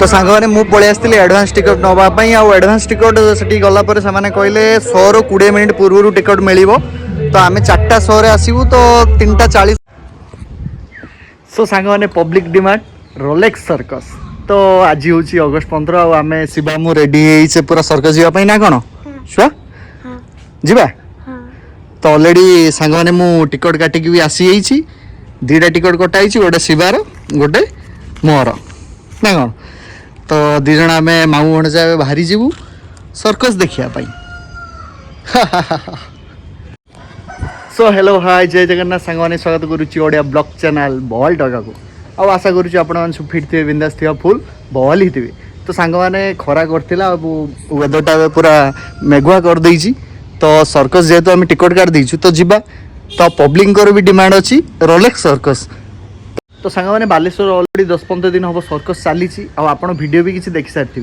तो सांग मैंने मुझे पलि आसती एडभांस टिकट नापी आडभांस टिकट से गलापर से कहले 100 ରୁ 20 मिनट पूर्व टिकट मिल तो आम 4टा 100 आसबू तो 3टा 40। सो सांग मैंने पब्लिक डिमांड रोलेक्स सर्कस तो आज हूँ अगस्ट 15 आम शिवा मु रेडी से पूरा सर्कस जावाई ना कौन छुआ जीवा तो ऑलरेडी सांग मैंने मु टिकट काटिकी भी आसी जाइए 2टा टिकट कटाई गोटे शिवार गोटे मोर ना कौन तो दिज आम मामू भणजा बाहरी जीवु सर्कस देखापी। सो हेलो हाय जय जगन्नाथ सांग मैंने स्वागत करुच्ची ओडिया ब्लॉग चैनल बॉल टका को आउ आशा करुच्ची आपण सब फिट थे बिंदास थे फुल बॉल ही थे तो सांग मैंने खरा करथिला वेदरटा पूरा मेघुआ कर देइची तो सर्कस जेहेतु आम टिकट काट देइछु तो जिबा तो पब्लिक भी डिमांड अच्छी रोलेक्स सर्कस तो सांग मैंने बालेश्वर ऑलरेडी 10-15 दिन हम सर्कस चली आपण वीडियो भी किसी देखी सारी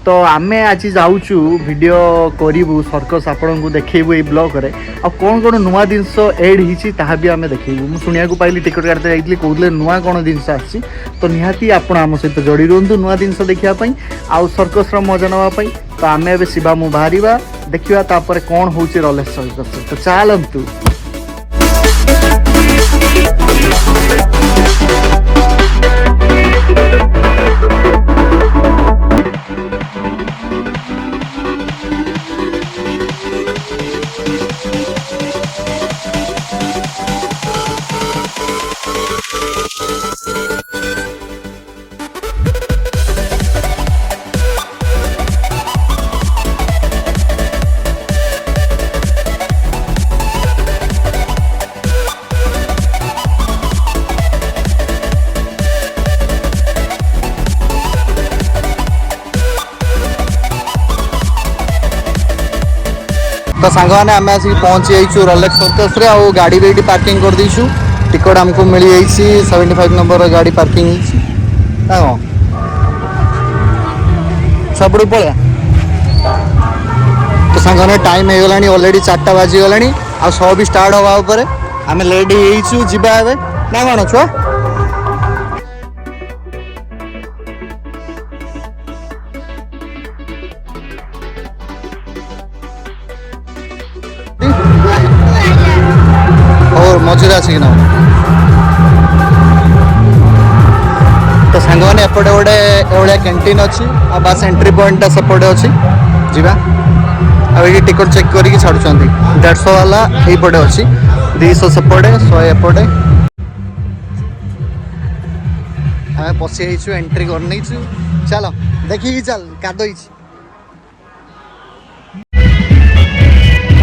तो आम आज जाऊँ वीडियो करूँ सर्कस आपण को देखू ये ब्लॉग रे आ कौन कौन नुआ जिनस एड होती भी आम देखू मुझे शुणा पाइली टिकट काटते जाइए कहते नुआ कौन जिनस आसी तो निहाती आपण आम सहित जोड़ी रुहतु नुआ जिनस देखापी आउ सर्कस मजा नापी तो आम ए शिवा मु बाहर देखा तापर कौन हूँ रोलेक्स सर्कस तो चलतु। तो सांग मैंने आम आसिक पहुँची जाइए रोलेक्स सर्कस रे आ गाड़ी भी ये पार्किंग कर दीचु टिकट आमको मिल जाइए 75 नंबर गाड़ी पार्किंग सब पड़ा तो सांग मैंने टाइम हो गला ऑलरेडी 4टा बाजीगला आ शो भी स्टार्ट हवा उपर आम लेट हो जावा ना कौन छुआ और मझे आसिक ना तो सांग मैंने एपटे गोटे कैंटीन अच्छी आ बस एंट्री पॉइंट सेपटे अच्छी जीवा ये टिकट चेक करके छाड़ुंट 150 वाला यहीपटे अच्छी 200 सेपटे 100 एपटे आम पशि एंट्री कर नहीं चल देखिए चल कादई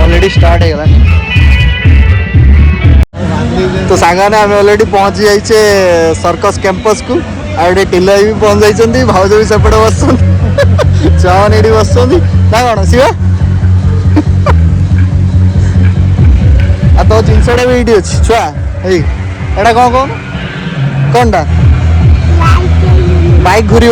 ऑलरेडी स्टार्ट हो तो सांगने आम ऑलरेडी पहुँची जाइए सर्कस कैंपस को आगे टिला भी पहुँच जाइए भाज भी सेपटे बस चावन ये बस ना कौन शिवा आ तो जिनसटा भी ये अच्छी छुआ एटा कौन कौन कौनटा बाइक घूर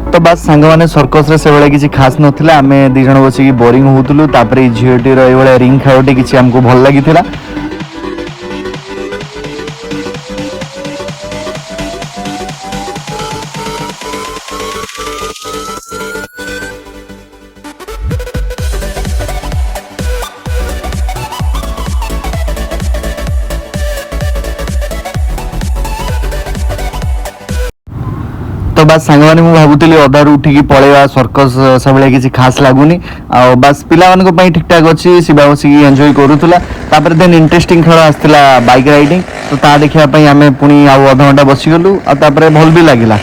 तो बस सांग मैंने सर्कस रे से बेले किसी खास नथिला आम दी जण बसिक बोरिंग होतलु तापर झीटीर ये रिंग खाओटे किसी आमको भल लगी ବାସ୍ ସାଙ୍ଗମାନେ ମୁଁ ଭାବୁଥିଲି ଅଧାରୁ ଉଠିକି ପଳେଇବା ସର୍କସ୍ ସେଭଳିଆ କିଛି ଖାସ୍ ଲାଗୁନି ଆଉ ବାସ୍ ପିଲାମାନଙ୍କ ପାଇଁ ଠିକ୍ଠାକ୍ ଅଛି ଶିବା ବସିକି ଏନ୍ଜୟ କରୁଥିଲା ତାପରେ ଦେନ୍ ଇଣ୍ଟରେଷ୍ଟିଂ ଖେଳ ଆସିଥିଲା ବାଇକ୍ ରାଇଡିଂ ତ ତା ଦେଖିବା ପାଇଁ ଆମେ ପୁଣି ଆଉ ଅଧଘଣ୍ଟା ବସିଗଲୁ ଆଉ ତାପରେ ଭଲ ବି ଲାଗିଲା।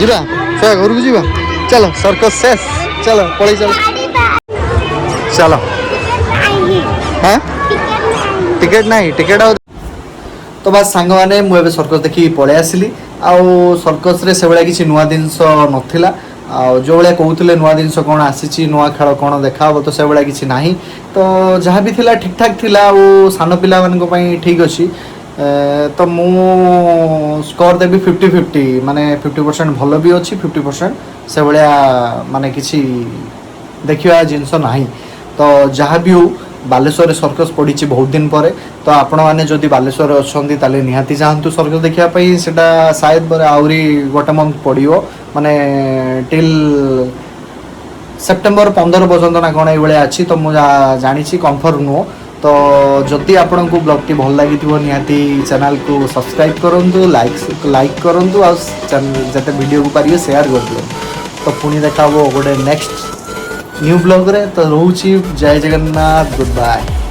ଯିବା ସେ ଘରକୁ ଯିବା ଚାଲ ସର୍କସ୍ ଶେଷ ଚାଲ ପଳେଇ ଚାଲ ଚାଲ ହଁ ଟିକେଟ୍ ନାହିଁ ଟିକେଟ୍ ଆଉ ତ ବାସ୍ ସାଙ୍ଗମାନେ ମୁଁ ଏବେ ସର୍କସ୍ ଦେଖିକି ପଳେଇ ଆସିଲି ଆଉ ସର୍କସ୍ରେ ସେଭଳିଆ କିଛି ନୂଆ ଜିନିଷ ନଥିଲା ଆଉ ଯେଉଁଭଳିଆ କହୁଥିଲେ ନୂଆ ଜିନିଷ କ'ଣ ଆସିଛି ନୂଆ ଖେଳ କ'ଣ ଦେଖାହେବ ତ ସେଭଳିଆ କିଛି ନାହିଁ ତ ଯାହା ବି ଥିଲା ଠିକ୍ଠାକ୍ ଥିଲା ଆଉ ସାନ ପିଲାମାନଙ୍କ ପାଇଁ ଠିକ୍ ଅଛି ତ ମୁଁ ସ୍କୋର୍ ଦେବି 50-50 ମାନେ 50% ଭଲ ବି ଅଛି 50% ସେଭଳିଆ ମାନେ କିଛି ଦେଖିବା ଜିନିଷ ନାହିଁ ତ ଯାହା ବି ହଉ ବାଲେଶ୍ୱରରେ ସର୍କସ୍ ପଡ଼ିଛି ବହୁତ ଦିନ ପରେ ତ ଆପଣମାନେ ଯଦି ବାଲେଶ୍ୱରରେ ଅଛନ୍ତି ତାହେଲେ ନିହାତି ଯାଆନ୍ତୁ ସର୍କସ୍ ଦେଖିବା ପାଇଁ ସେଇଟା ସାୟଦ ପରେ ଆହୁରି ଗୋଟେ ମନ୍ଥ ପଡ଼ିବ ମାନେ ଟିଲ୍ ସେପ୍ଟେମ୍ବର 15 ପର୍ଯ୍ୟନ୍ତ ନା କ'ଣ ଏଇଭଳିଆ ଅଛି ତ ମୁଁ ଜାଣିଛି କନଫର୍ମ ନୁହଁ ତ ଯଦି ଆପଣଙ୍କୁ ବ୍ଲଗ୍ଟି ଭଲ ଲାଗିଥିବ ନିହାତି ଚ୍ୟାନେଲ୍କୁ ସବସ୍କ୍ରାଇବ୍ କରନ୍ତୁ ଲାଇକ୍ କରନ୍ତୁ ଆଉ ଯେତେ ଭିଡ଼ିଓକୁ ପାରିବେ ସେୟାର କରିଦିଅନ୍ତୁ ତ ପୁଣି ଦେଖା ହେବ ଗୋଟେ ନେକ୍ସଟ ନ୍ୟୁ ବ୍ଲଗ୍ରେ ତ ରହୁଛି ଜୟ ଜଗନ୍ନାଥ ଗୁଡ୍ ବାଏ।